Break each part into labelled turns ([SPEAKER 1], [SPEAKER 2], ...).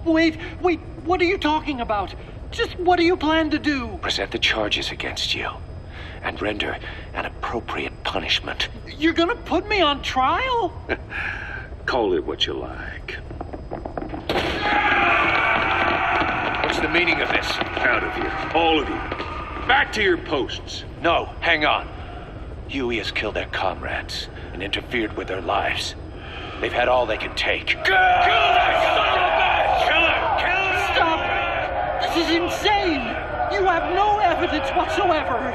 [SPEAKER 1] Wait, what are you talking about? Just what do you plan to do?
[SPEAKER 2] Present the charges against you, and render an appropriate punishment.
[SPEAKER 1] You're gonna put me on trial?
[SPEAKER 2] Call it what you like. What's the meaning of this? Out of here, all of you. Back to your posts. No, hang on. Huey has killed their comrades and interfered with their lives. They've had all they can take. Kill that son of a bitch! Kill her! Kill her!
[SPEAKER 1] Stop! This is insane! You have no evidence whatsoever.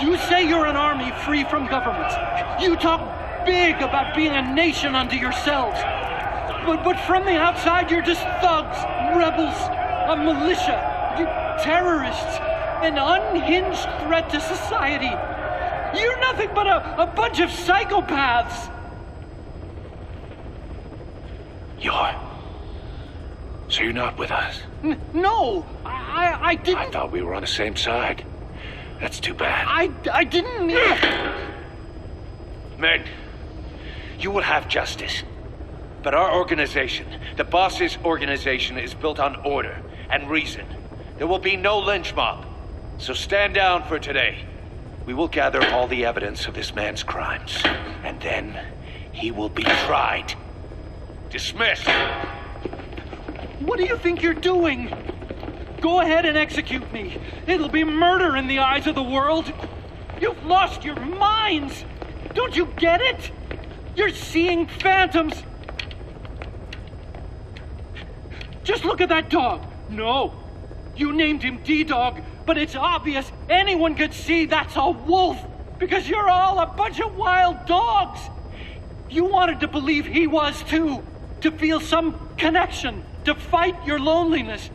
[SPEAKER 1] You say you're an army free from government. You talk big about being a nation unto yourselves. But from the outside, you're just thugs, rebels, a militia, terrorists, an unhinged threat to society. You're nothing but a bunch of psychopaths.
[SPEAKER 2] So you're not with us?
[SPEAKER 1] No, I didn't...
[SPEAKER 2] I thought we were on the same side. That's too bad.
[SPEAKER 1] I didn't...
[SPEAKER 2] Men, you will have justice. But our organization, the boss's organization, is built on order and reason. There will be no lynch mob. So stand down for today. We will gather all the evidence of this man's crimes. And then he will be tried. Dismissed.
[SPEAKER 1] What do you think you're doing? Go ahead and execute me. It'll be murder in the eyes of the world. You've lost your minds. Don't you get it? You're seeing phantoms. Just look at that dog. No, you named him D-Dog, but it's obvious anyone could see that's a wolf because you're all a bunch of wild dogs. You wanted to believe he was too, to feel some connection, to fight your loneliness.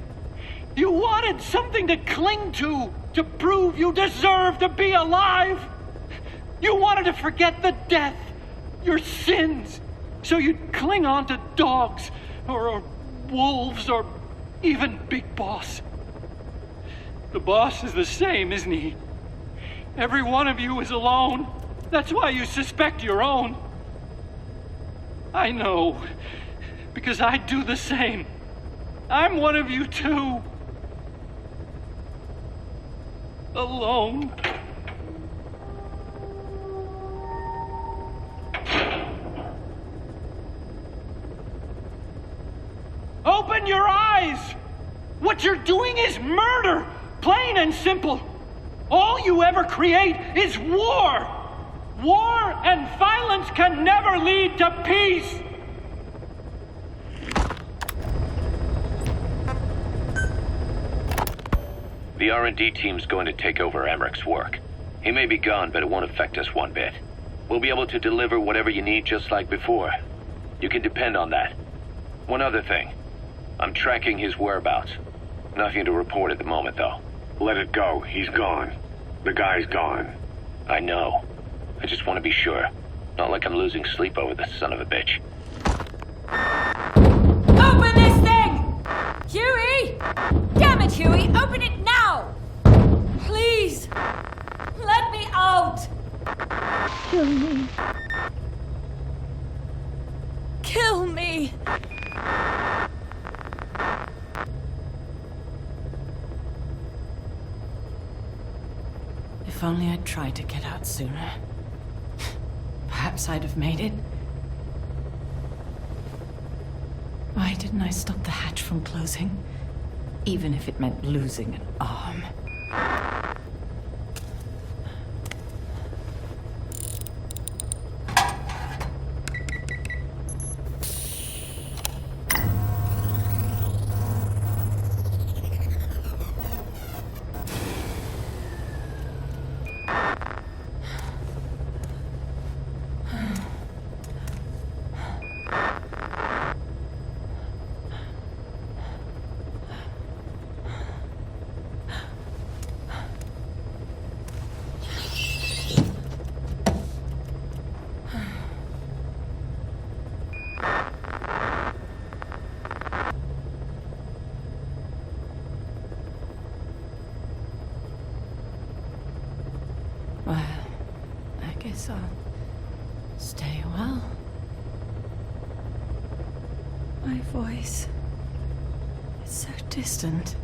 [SPEAKER 1] You wanted something to cling to prove you deserve to be alive. You wanted to forget the death, your sins, so you'd cling on to dogs, or wolves, or even Big Boss. The boss is the same, isn't he? Every one of you is alone. That's why you suspect your own. I know, because I do the same. I'm one of you too. Alone. Open your eyes! What you're doing is murder! Plain and simple. All you ever create is war! War and violence can never lead to peace!
[SPEAKER 3] The R&D team's going to take over Emmerich's work. He may be gone, but it won't affect us one bit. We'll be able to deliver whatever you need just like before. You can depend on that. One other thing. I'm tracking his whereabouts. Nothing to report at the moment, though.
[SPEAKER 4] Let it go. He's gone. The guy's gone.
[SPEAKER 3] I know. I just want to be sure. Not like I'm losing sleep over this son of a bitch.
[SPEAKER 5] Open this thing! Huey! Damn it, Huey! Open it now! Please! Let me out! Kill me. Kill me!
[SPEAKER 6] If only I'd tried to get out sooner. Perhaps I'd have made it. Why didn't I stop the hatch from closing? Even if it meant losing an arm. Well, I guess I'll stay a while. My voice so distant.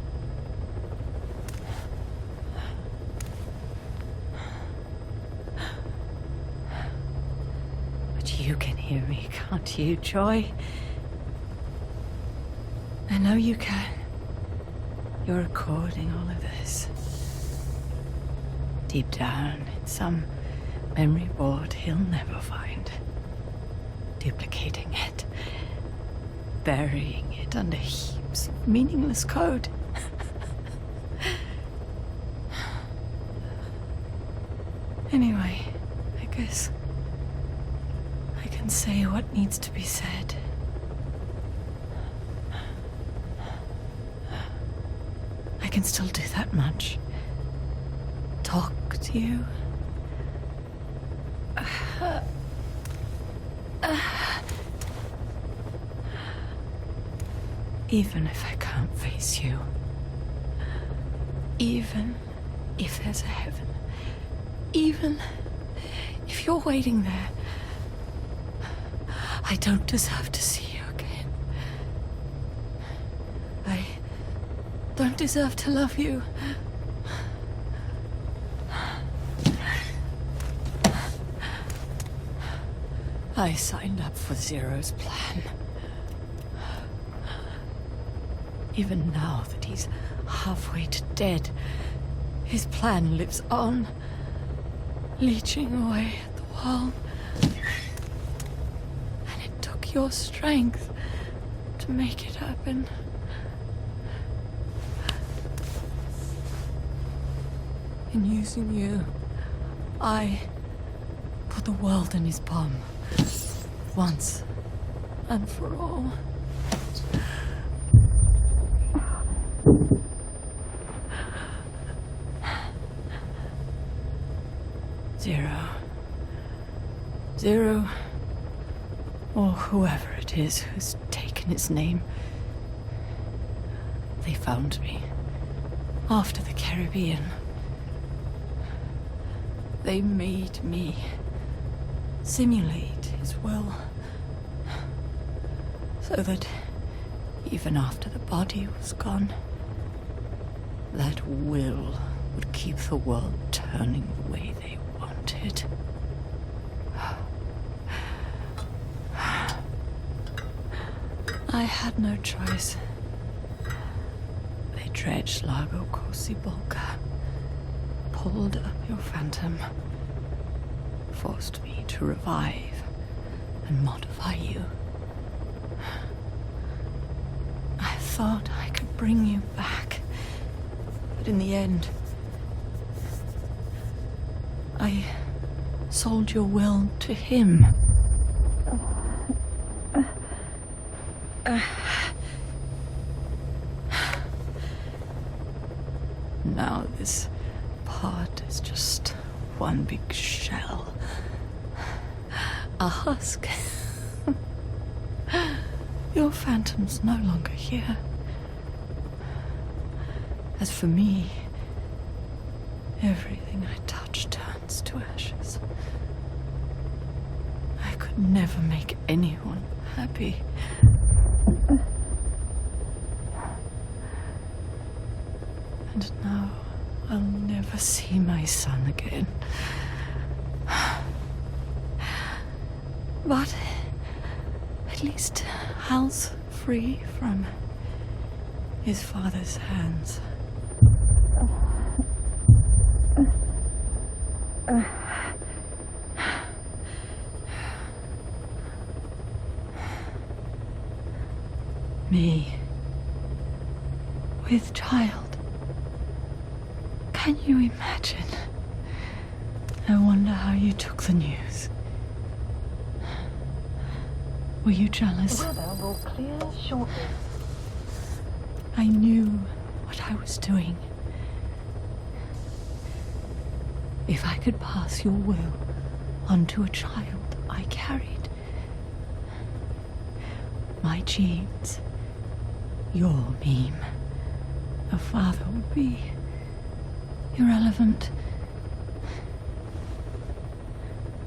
[SPEAKER 6] But you can hear me, can't you, Joy? I know you can. You're recording all of this. Deep down in some memory board he'll never find. Duplicating it. Burying it under heaps of meaningless code. Anyway, I guess I can say what needs to be said. I can still do that much. Talk to you. Even if I can't face you. Even if there's a heaven. Even if you're waiting there. I don't deserve to see you again. I don't deserve to love you. I signed up for Zero's plan. Even now that he's halfway to dead, his plan lives on, leeching away at the world. And it took your strength to make it happen. In using you, I put the world in his palm. Once and for all. Zero, or whoever it is who's taken his name. They found me after the Caribbean. They made me simulate his will, so that even after the body was gone, that will would keep the world turning the way they wanted. I had no choice. They dredged Lago Cosibolca, pulled up your phantom, forced me to revive and modify you. I thought I could bring you back, but in the end, I sold your will to him. Now this part is just one big shell. A husk. Your phantom's no longer here. As for me, everything I touch turns to ashes. I could never make anyone happy. And now I'll never see my son again. But at least Hal's free from his father's hands. Me, with child. Can you imagine? I wonder how you took the news. Were you jealous?
[SPEAKER 7] Weather will clear shortly.
[SPEAKER 6] I knew what I was doing. If I could pass your will onto a child I carried, my genes, your meme, a father would be irrelevant.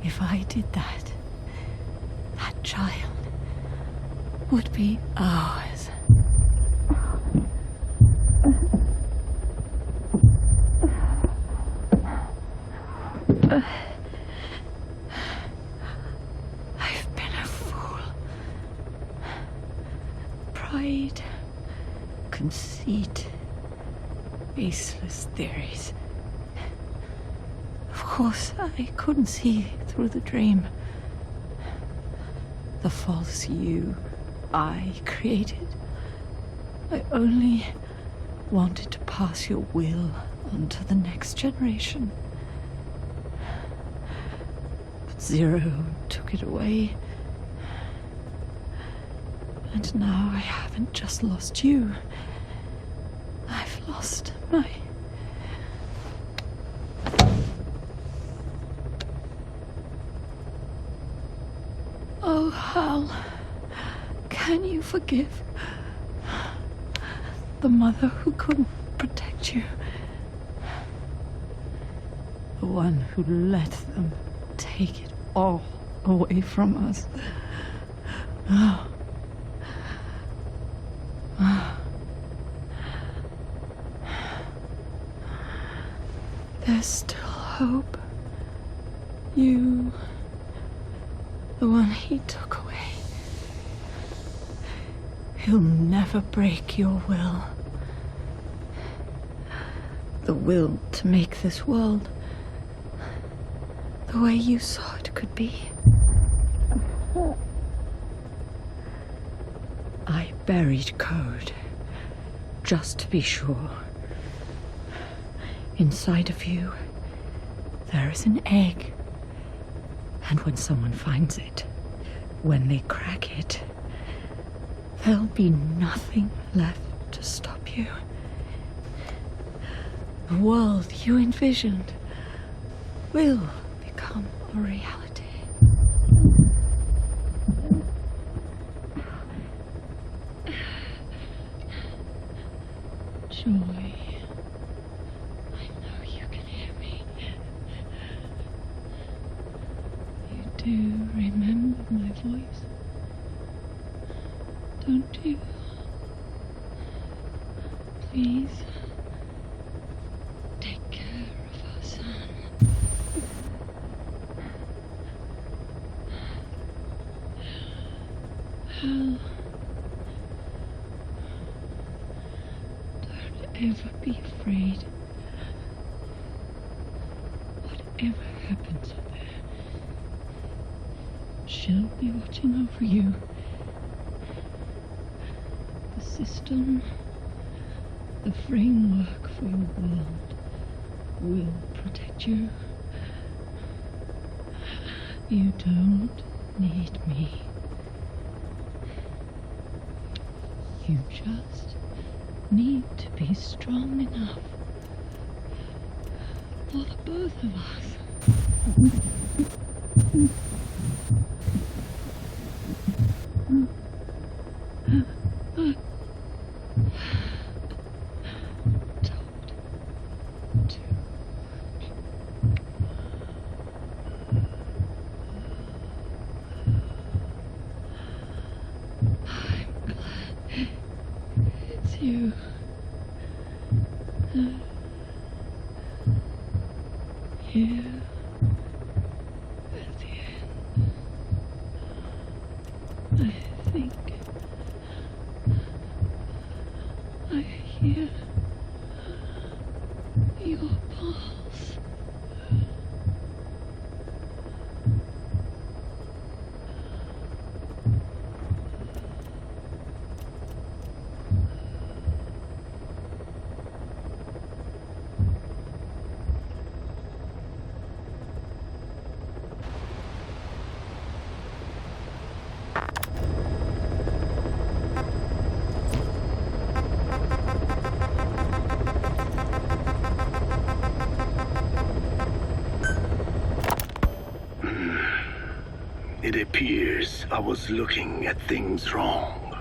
[SPEAKER 6] If I did that, that child would be ours. I've been a fool. Pride, conceit, baseless theories. Of course, I couldn't see through the dream. The false you I created. I only wanted to pass your will on to the next generation. But Zero took it away. And now I haven't just lost you. I've lost my... Oh, Hal, can you forgive the mother who couldn't protect you? The one who let them take it all away from us. Oh. There's still hope. You, the one he took away. He'll never break your will. The will to make this world the way you saw it could be. I buried code, just to be sure. Inside of you, there is an egg. And when someone finds it, when they crack it, there'll be nothing left to stop you. The world you envisioned will become a reality. Joy. I know you can hear me. You do remember my voice, don't you? Please, take care of our son. Hal, don't ever be afraid. Whatever happens up there, she'll be watching over you. The system, the framework for your world will protect you. You don't need me. You just need to be strong enough for the both of us. You. Here at the end, I think I hear your pulse.
[SPEAKER 8] It appears I was looking at things wrong.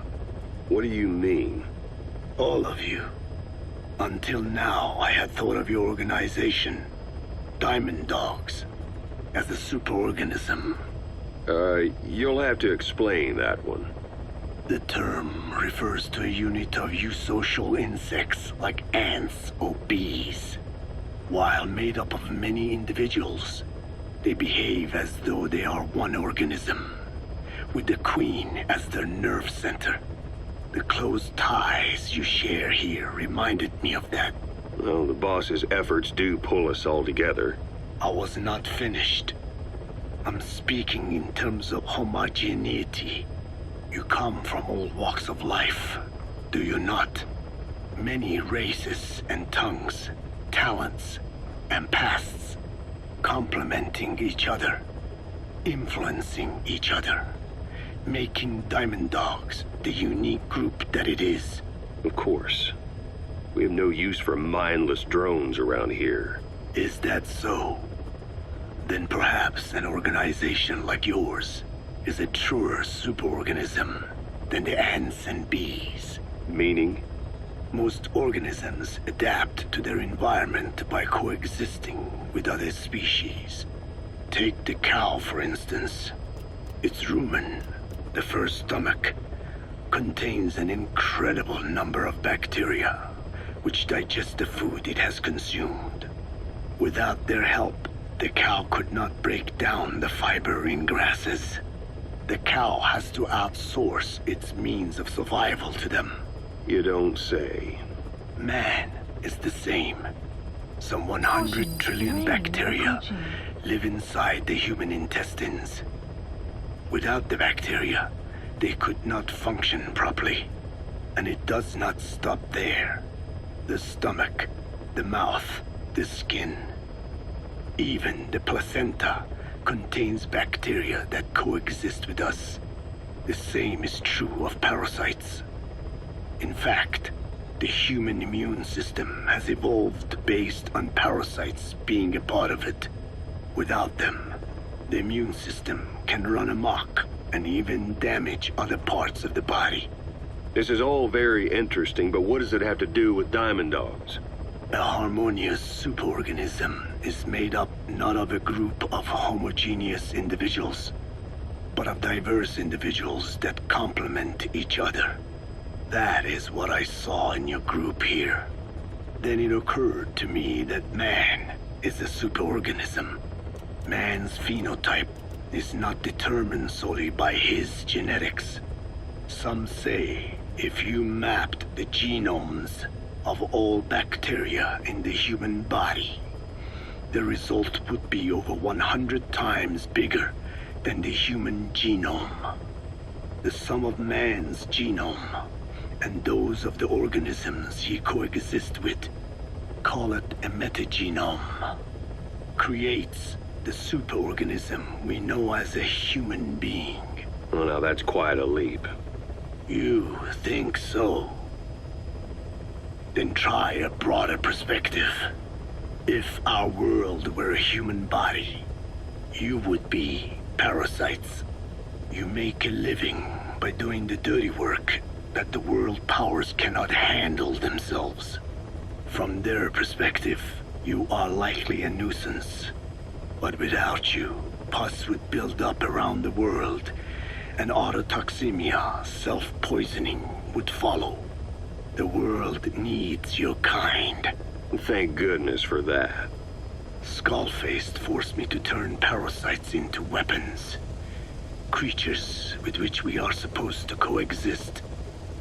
[SPEAKER 4] What do you mean?
[SPEAKER 8] All of you. Until now, I had thought of your organization, Diamond Dogs, as a superorganism.
[SPEAKER 4] You'll have to explain that one.
[SPEAKER 8] The term refers to a unit of eusocial insects like ants or bees. While made up of many individuals, They behave as though they are one organism, with the Queen as their nerve center. The close ties you share here reminded me of that.
[SPEAKER 4] Well, the boss's efforts do pull us all together.
[SPEAKER 8] I was not finished. I'm speaking in terms of homogeneity. You come from all walks of life, do you not? Many races and tongues, talents and pasts, complementing each other, influencing each other, making Diamond Dogs the unique group that it is.
[SPEAKER 4] Of course. We have no use for mindless drones around here.
[SPEAKER 8] Is that so? Then perhaps an organization like yours is a truer superorganism than the ants and bees.
[SPEAKER 4] Meaning?
[SPEAKER 8] Most organisms adapt to their environment by coexisting with other species. Take the cow, for instance. Its rumen, the first stomach, contains an incredible number of bacteria which digest the food it has consumed. Without their help, the cow could not break down the fiber in grasses. The cow has to outsource its means of survival to them.
[SPEAKER 4] You don't say.
[SPEAKER 8] Man is the same. Some 100 trillion bacteria live inside the human intestines. Without the bacteria, they could not function properly. And it does not stop there. The stomach, the mouth, the skin, even the placenta contains bacteria that coexist with us. The same is true of parasites. In fact, the human immune system has evolved based on parasites being a part of it. Without them, the immune system can run amok and even damage other parts of the body.
[SPEAKER 4] This is all very interesting, but what does it have to do with Diamond Dogs?
[SPEAKER 8] A harmonious superorganism is made up not of a group of homogeneous individuals, but of diverse individuals that complement each other. That is what I saw in your group here. Then it occurred to me that man is a superorganism. Man's phenotype is not determined solely by his genetics. Some say if you mapped the genomes of all bacteria in the human body, the result would be over 100 times bigger than the human genome. The sum of man's genome and those of the organisms he coexists with, call it a metagenome, creates the superorganism we know as a human being.
[SPEAKER 4] Well, now that's quite a leap.
[SPEAKER 8] You think so? Then try a broader perspective. If our world were a human body, you would be parasites. You make a living by doing the dirty work that the world powers cannot handle themselves. From their perspective, you are likely a nuisance. But without you, pus would build up around the world, and autotoxemia, self-poisoning, would follow. The world needs your kind.
[SPEAKER 4] Thank goodness for that.
[SPEAKER 8] Skull-faced forced me to turn parasites into weapons. Creatures with which we are supposed to coexist.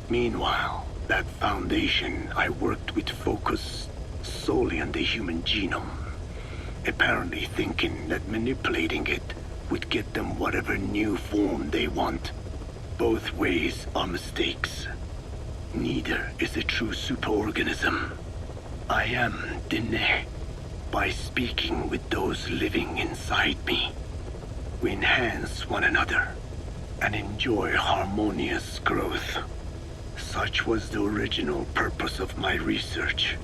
[SPEAKER 8] Meanwhile, that foundation I worked with focused solely on the human genome, apparently thinking that manipulating it would get them whatever new form they want. Both ways are mistakes. Neither is a true superorganism. I am Dine. By speaking with those living inside me, we enhance one another and enjoy harmonious growth. Such was the original purpose of my research.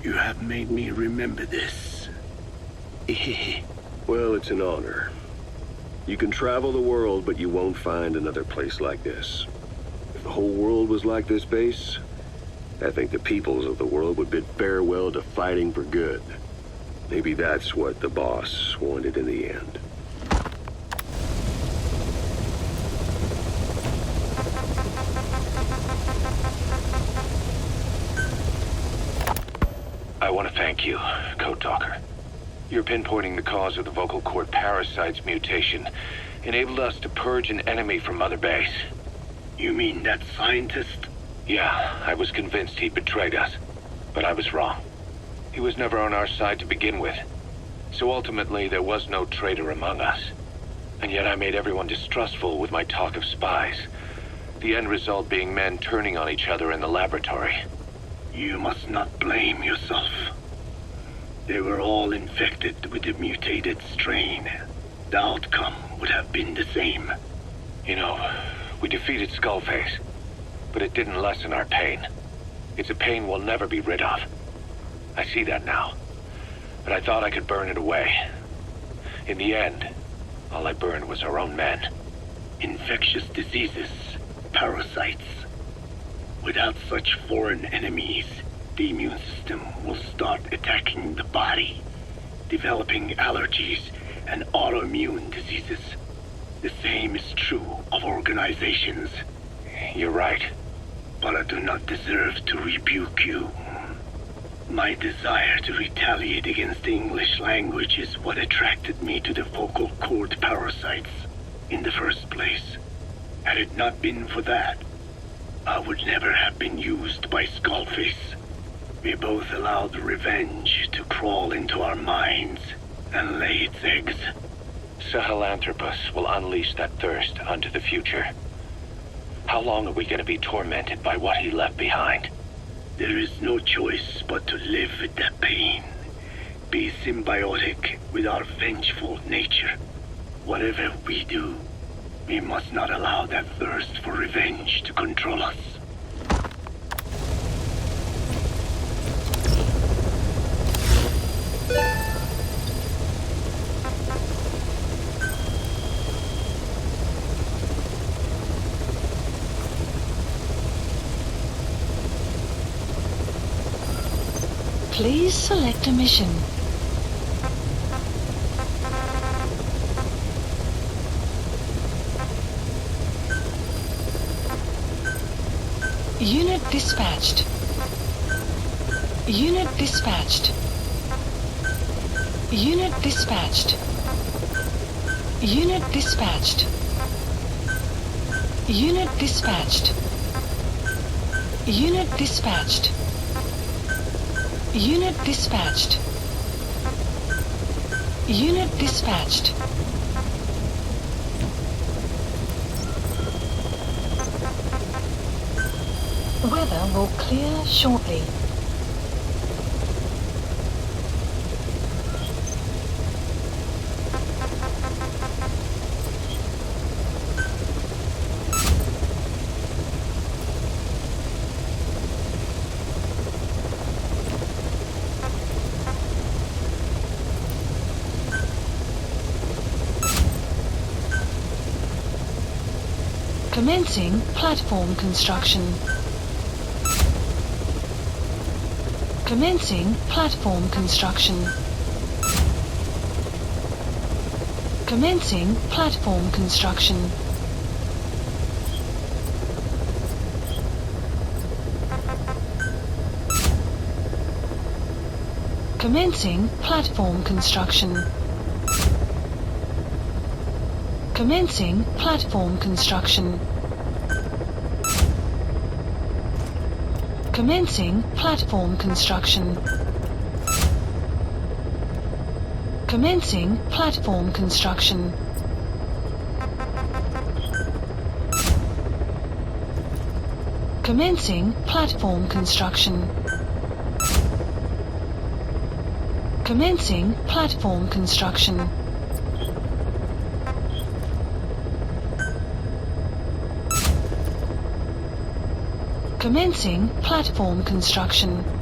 [SPEAKER 8] You have made me remember this.
[SPEAKER 4] Well, it's an honor. You can travel the world, but you won't find another place like this. If the whole world was like this base, I think the peoples of the world would bid farewell to fighting for good. Maybe that's what the boss wanted in the end.
[SPEAKER 3] I want to thank you, Code Talker. You're pinpointing the cause of the vocal cord parasite's mutation. Enabled us to purge an enemy from Mother Base.
[SPEAKER 8] You mean that scientist?
[SPEAKER 3] Yeah, I was convinced he betrayed us. But I was wrong. He was never on our side to begin with. So ultimately, there was no traitor among us. And yet I made everyone distrustful with my talk of spies. The end result being men turning on each other in the laboratory.
[SPEAKER 8] You must not blame yourself. They were all infected with the mutated strain. The outcome would have been the same.
[SPEAKER 3] You know, we defeated Skullface, but it didn't lessen our pain. It's a pain we'll never be rid of. I see that now, but I thought I could burn it away. In the end, all I burned was our own men.
[SPEAKER 8] Infectious diseases, parasites. Without such foreign enemies, the immune system will start attacking the body, developing allergies and autoimmune diseases. The same is true of organizations.
[SPEAKER 3] You're right.
[SPEAKER 8] But I do not deserve to rebuke you. My desire to retaliate against the English language is what attracted me to the vocal cord parasites in the first place. Had it not been for that, I would never have been used by Skullface. We both allowed revenge to crawl into our minds and lay its eggs.
[SPEAKER 3] Sahelanthropus will unleash that thirst onto the future. How long are we going to be tormented by what he left behind?
[SPEAKER 8] There is no choice but to live with that pain. Be symbiotic with our vengeful nature. Whatever we do, we must not allow that thirst for revenge to control us.
[SPEAKER 7] Please select a mission. Unit dispatched. Unit dispatched. Unit dispatched. Unit dispatched. Unit dispatched. Unit dispatched. Unit dispatched. Unit dispatched. Weather will clear shortly. Commencing platform construction. Commencing platform construction. Commencing platform construction. Commencing platform construction. Commencing platform construction. Commencing platform construction. Commencing platform construction. Commencing platform construction. Commencing platform construction. Commencing platform construction.